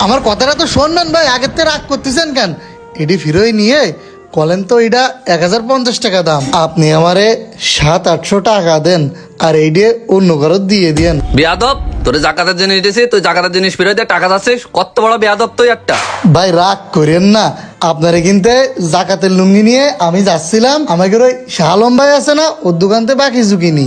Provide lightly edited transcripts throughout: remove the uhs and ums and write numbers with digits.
আমার কথাটা তো শুনবেন ভাই, আগের থেকে রাগ করতেছেন কেন? এটি ফিরোই নিয়ে কলেন তো এটা 1050 টাকা দাম, আপনি আমারে 700-800 টাকা দেন আর এই দিয়ে অন্য কারো দিয়ে দেন। বেয়াদব, তোর জাকাতের জিনিস দিছি, তুই জাকাতের জিনিস ফিরে দিয়ে টাকা যাচ্ছিস, কত বড় বেয়াদব তুই একটা। ভাই রাগ করেন না, আপনারে কিনতে জাকাতের লুঙ্গি নিয়ে আমি যাচ্ছিলাম, আমাকে ওই শালম ভাই আছে না, ওর দোকান থেকে বাকি ঝুঁকিনি।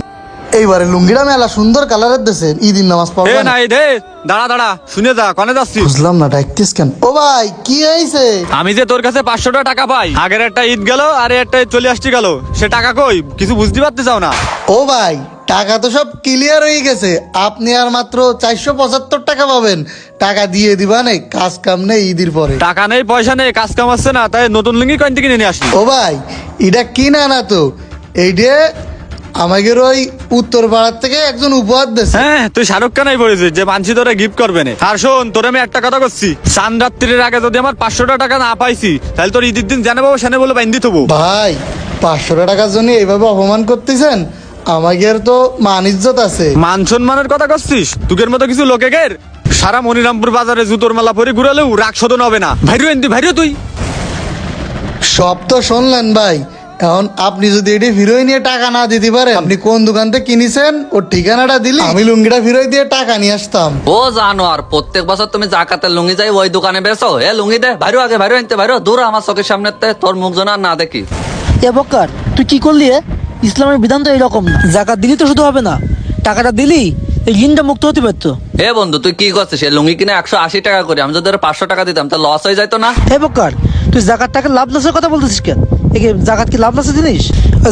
এইবারে লুঙ্গিটা মেলা সুন্দর কালারের দেশে, ঈদের নামাজ এ পড়বেন। নাই দে, দাঁড়া দাঁড়া, শুনে যা, কনে যাচ্ছিস? বুঝলাম না ডাকতিস কেন? ও ভাই কি হয়েছে? আমি যে তোর কাছে 500 টাকা পাই, আগের একটা ঈদ গেল আর একটা চলে আসতে গেল, সে টাকা কই? কিছু বুঝতে পারতে চাও না? ও ভাই টাকা তো সব ক্লিয়ার হয়ে গেছে, আপনি আর মাত্র 475 টাকা পাবেন। টাকা দিয়ে দিবা নেই, কাজ কাম নেই ঈদের পরে। টাকা নেই, পয়সা নেই, কাজ কাম আসছে না, তাই নতুন লুঙ্গি কয়েন থেকে নিয়ে আসি। ও ভাই এটা কিনা না তো, এইটা আমাদের ওই উত্তর পাড়ার থেকে একজন উপহার দিয়েছে। হ্যাঁ, তুই শাহরুখ খানাই পড়েছিস যে মানছি তোরা গিফট করবে না। আর শোন, তোর আমি একটা কথা করছি, চান রাত্রির আগে যদি আমার 500 টাকা না পাইছি, তাহলে তোর ঈদের দিন জানে বাবু সেনে বলে বাইন্দি থবো। ভাই 500 টাকার জন্য এইভাবে অপমান করতেছেন, আমাদের তো মান ইজ্জত আছে। মান সম্মানের কথা করছিস? তুকের মতো কিছু লোকের সারা মনিরামপুর বাজারে জুতোর মেলা পরে ঘুরালেও রাগ শোধন হবে না। ভাইরু এনদি, ভাইরু তুই। সব তো শুনলেন ভাই, এখন আপনি যদি এটি ফিরোই নিয়ে টাকা না দিতে পারেন, আপনি কোন দোকান থেকে কিনেছেন ওর ঠিকানাটা দিলে আমি লুঙ্গিটা ফিরোই দিয়ে টাকা নিয়ে আসতাম। ও জানো, আর প্রত্যেক বছর তুমি জাকাতের লুঙ্গি যাই ওই দোকানে বেচো। এ লুঙ্গি দে, ভাইরো আগে, ভাইরো আনতে, ভাইরো দূর আমার চোখের সামনে, তোর মুখ যেন আর না দেখি। এ বক্কার, তুই কি করলি? ইসলামের বিধান তো এরকম না, জাকাত দিলি তো শুধু হবে না, টাকাটা দিলি এই ঋণটা মুক্ত হতে পারতো। এ বন্ধু, তুই কি করছিস? এই লুঙ্গি কিনে 180 টাকা করে, আমি যদি 500 টাকা দিতাম তা লস হয়ে যাইতো না? হে বক্কার, তুই জাকাত টাকা লাভ লসের কথা বলতেছিস কেন? জাকাত কি লাভ লসের জিনিস?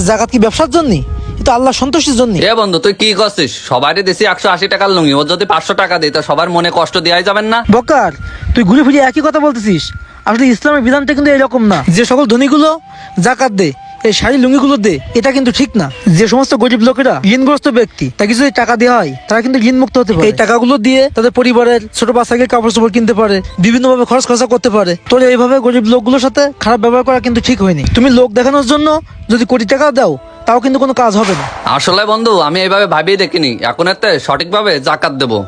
জাকাত কি ব্যবসার জন্য? এটা আল্লাহ সন্তুষ্টির জন্য। এ বন্ধু, তুই কি করছিস? সবারই দিছি 180 টাকার লুঙ্গি, ও যদি 500 টাকা দিই তা সবার মনে কষ্ট দেওয়াই যাবেন না? বক্কার, তুই ঘুরে ফিরে একই কথা বলতেছিস। আসলে ইসলামের বিধানটা কিন্তু এরকম না। যে সকল ধনীগুলো জাকাত দে, এই শাড়ি লুঙ্গিগুলো দে, এটা কিন্তু ঠিক না। যে সমস্ত গরিব লোকেরা ঋণগ্রস্ত ব্যক্তি, তাকে যদি টাকা দেওয়া হয়, তারা কিন্তু ঋণ মুক্ত হতে পারে। এই টাকাগুলো দিয়ে তাদের পরিবারের ছোট বাচ্চাকে কাপড় চোপড় কিনতে পারে, বিভিন্ন ভাবে খরচ খরচা করতে পারে। তোর এইভাবে গরিব লোকগুলোর সাথে খারাপ ব্যবহার করা কিন্তু ঠিক হয়নি। তুমি লোক দেখানোর জন্য যদি কোটি টাকা দাও, তাও কিন্তু কোনো কাজ হবে না। আসলে বন্ধু, আমি এইভাবে ভাবিয়ে দেখিনি, এখন এতে সঠিকভাবে জাকাত দেবো।